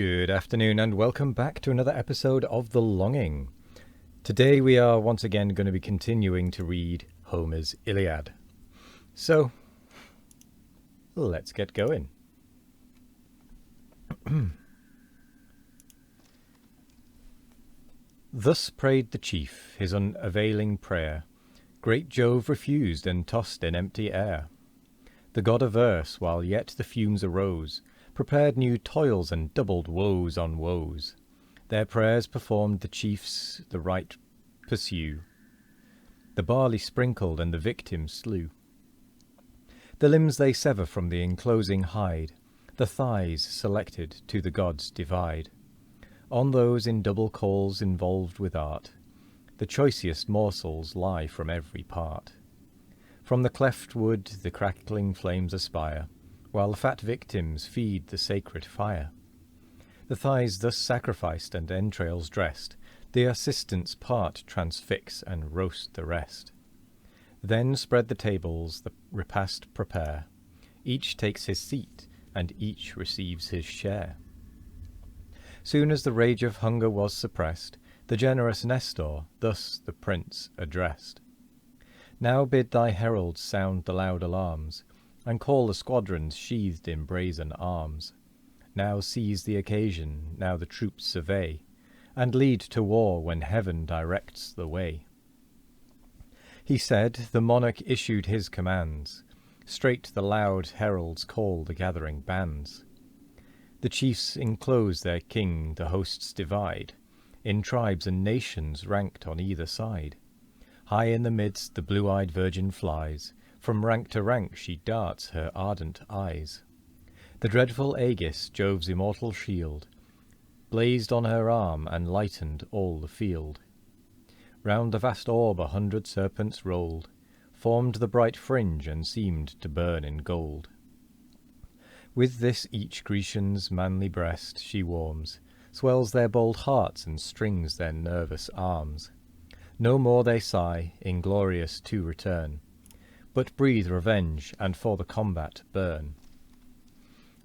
Good afternoon and welcome back to another episode of The Longing. Today we are once again going to be continuing to read Homer's Iliad. So, let's get going. Thus prayed the chief his unavailing prayer. Great Jove refused and tossed in empty air. The god of verse, while yet the fumes arose, prepared new toils and doubled woes on woes. Their prayers performed, the chiefs the right pursue. The barley sprinkled and the victim slew. The limbs they sever from the enclosing hide, the thighs selected to the gods divide. On those in double calls involved with art, the choicest morsels lie from every part. From the cleft wood the crackling flames aspire, while the fat victims feed the sacred fire. The thighs thus sacrificed and entrails dressed, the assistants part transfix and roast the rest. Then spread the tables, the repast prepare. Each takes his seat, and each receives his share. Soon as the rage of hunger was suppressed, the generous Nestor thus the prince addressed. Now bid thy heralds sound the loud alarms, and call the squadrons sheathed in brazen arms. Now seize the occasion, now the troops survey, and lead to war when heaven directs the way. He said, the monarch issued his commands. Straight the loud heralds call the gathering bands. The chiefs enclose their king, the hosts divide, in tribes and nations ranked on either side. High in the midst the blue-eyed virgin flies, from rank to rank she darts her ardent eyes. The dreadful Aegis, Jove's immortal shield, blazed on her arm and lightened all the field. Round the vast orb 100 serpents rolled, formed the bright fringe and seemed to burn in gold. With this each Grecian's manly breast she warms, swells their bold hearts and strings their nervous arms. No more they sigh, inglorious to return, but breathe revenge and for the combat burn.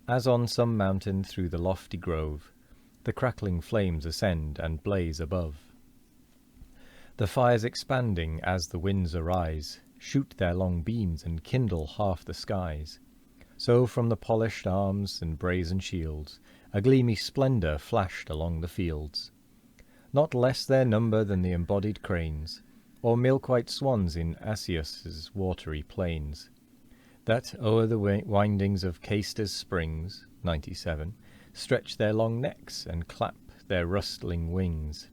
As on some mountain through the lofty grove, the crackling flames ascend and blaze above. The fires expanding as the winds arise, shoot their long beams and kindle half the skies. So from the polished arms and brazen shields, a gleamy splendour flashed along the fields. Not less their number than the embodied cranes, or milk-white swans in Asius's watery plains, that o'er the windings of Caestus springs, 97, stretch their long necks and clap their rustling wings.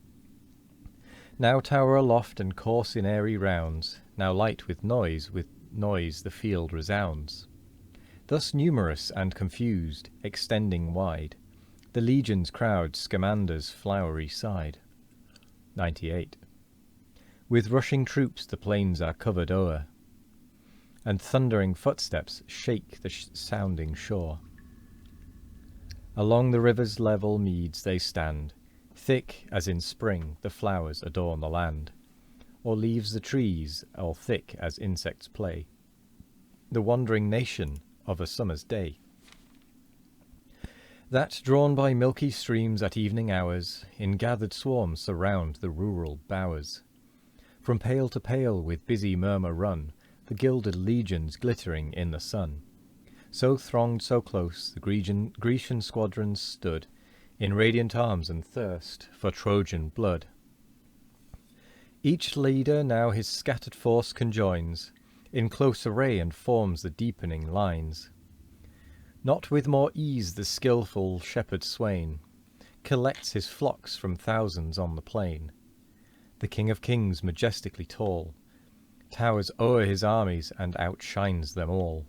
Now tower aloft and course in airy rounds, now light with noise the field resounds. Thus numerous and confused, extending wide, the legions crowd Scamander's flowery side. 98. With rushing troops the plains are covered o'er, and thundering footsteps shake the sounding shore. Along the river's level meads they stand, thick as in spring the flowers adorn the land, or leaves the trees all thick as insects play, the wandering nation of a summer's day. That, drawn by milky streams at evening hours, in gathered swarms surround the rural bowers. From pale to pale with busy murmur run, the gilded legions glittering in the sun. So thronged, so close, the Grecian squadrons stood, in radiant arms and thirst for Trojan blood. Each leader now his scattered force conjoins, in close array and forms the deepening lines. Not with more ease the skilful shepherd swain collects his flocks from thousands on the plain. The King of Kings, majestically tall, towers o'er his armies and outshines them all.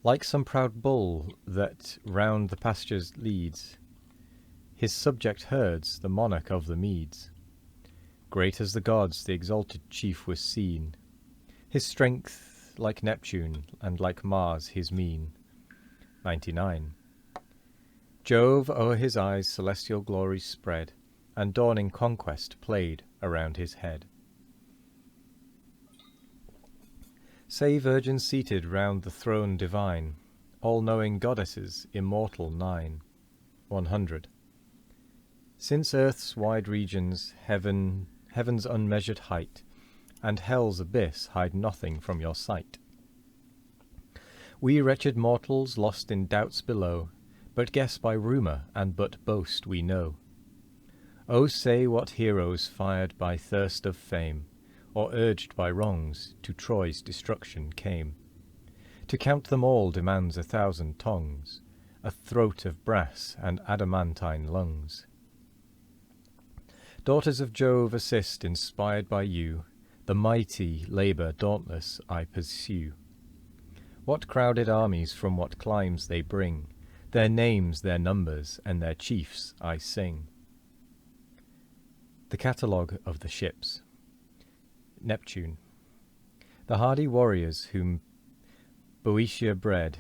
Like some proud bull that round the pastures leads his subject herds, the monarch of the Medes. Great as the gods, the exalted chief was seen, his strength like Neptune, and like Mars his mien. 99. Jove o'er his eyes celestial glories spread, and dawning conquest played around his head. Say virgins seated round the throne divine, all-knowing goddesses, immortal 9. 100. Since earth's wide regions, heaven's unmeasured height, and hell's abyss hide nothing from your sight, we wretched mortals lost in doubts below, but guess by rumour, and but boast we know. Oh, say what heroes fired by thirst of fame, or urged by wrongs, to Troy's destruction came. To count them all demands 1,000 tongues, a throat of brass and adamantine lungs. Daughters of Jove, assist, inspired by you, the mighty labour dauntless I pursue. What crowded armies from what climes they bring, their names, their numbers, and their chiefs I sing. The catalogue of the ships. Neptune. The hardy warriors whom Boeotia bred,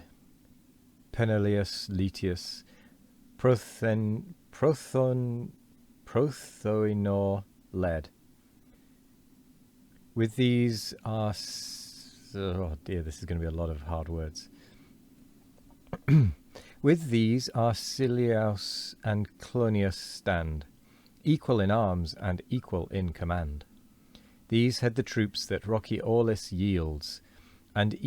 Peneleus, Letius, Prothoenor led. With these are... Oh dear, this is going to be a lot of hard words. With these are Ciliaus and Clonius stand, equal in arms and equal in command. These head the troops that rocky Aulis yields, and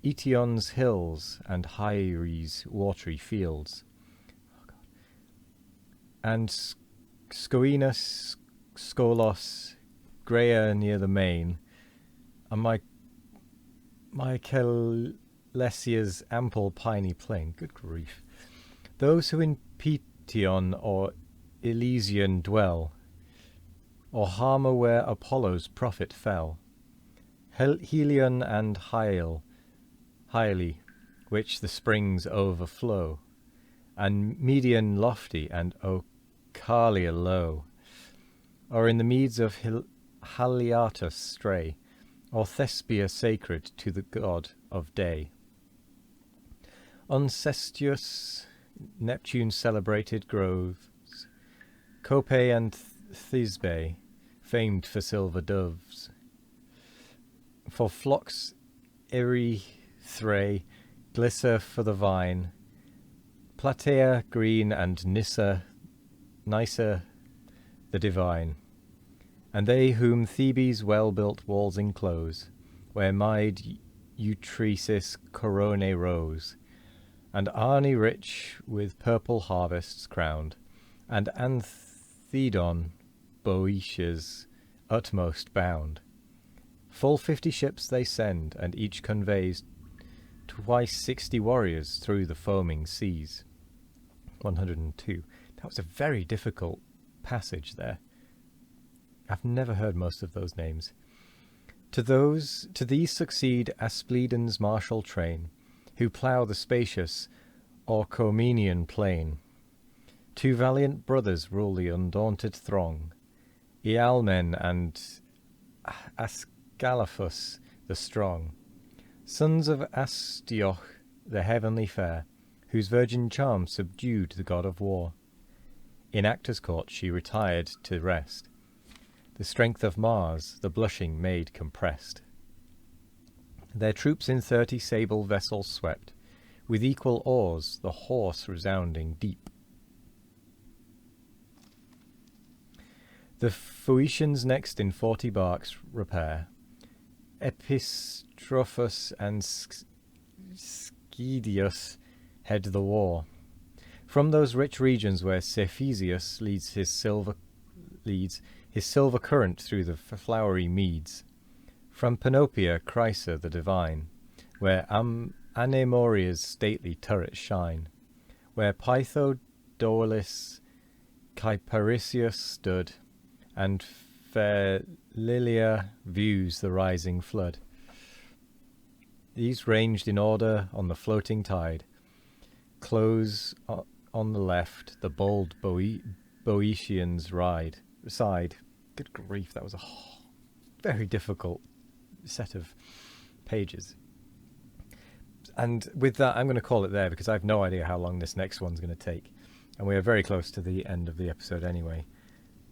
Eetion's hills and Hyres' watery fields. And Scoenus, Skolos, Graea near the main, and Mycalesia's ample piny plain. Good grief. Those who in Petion or Elysian dwell, or Harma where Apollo's prophet fell, Helion and Hyle, which the springs overflow, and Median lofty and Ocalia low, or in the meads of Haliartus stray, or Thespia sacred to the god of day. On Cestius, Neptune's celebrated groves, Cope and Thisbe, famed for silver doves, for flocks Erythrae, glisser for the vine, Platea green and Nysa the divine, and they whom Thebe's well-built walls enclose, where Maid Eutresis Coronae rose, and Arne rich with purple harvests crowned, and Anthedon Boeotia's utmost bound. Full 50 ships they send, and each conveys twice 60 warriors through the foaming seas. 102. That was a very difficult passage there. I've never heard most of those names. To these succeed Aspledon's martial train, who plough the spacious Orchomenian plain. 2 valiant brothers rule the undaunted throng, Ealmen and Ascalaphus the strong, sons of Astioch the heavenly fair, whose virgin charm subdued the god of war. In Actor's court she retired to rest, the strength of Mars the blushing maid compressed. Their troops in 30 sable vessels swept, with equal oars the hoarse resounding deep. The Phoenicians next in 40 barks repair, Epistrophus and Schedius head the war. From those rich regions where Cephesius leads his silver current through the flowery meads, from Panopia Chrysa the divine, where Anemoria's stately turrets shine, where Pytho Doelis Cyparisius stood, and fair Lilia views the rising flood. These ranged in order on the floating tide, close on the left the bold Boeotians side. Good grief, that was a very difficult set of pages. And with that, I'm going to call it there, because I have no idea how long this next one's going to take. And we are very close to the end of the episode anyway.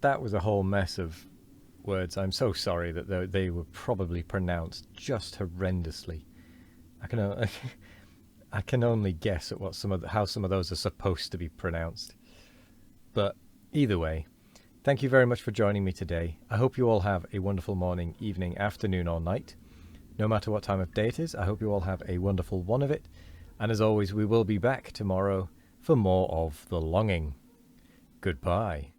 That was a whole mess of words. I'm so sorry that they were probably pronounced just horrendously. I can only guess at what how some of those are supposed to be pronounced. But either way, thank you very much for joining me today. I hope you all have a wonderful morning, evening, afternoon, or night. No matter what time of day it is, I hope you all have a wonderful one of it. And as always, we will be back tomorrow for more of The Longing. Goodbye.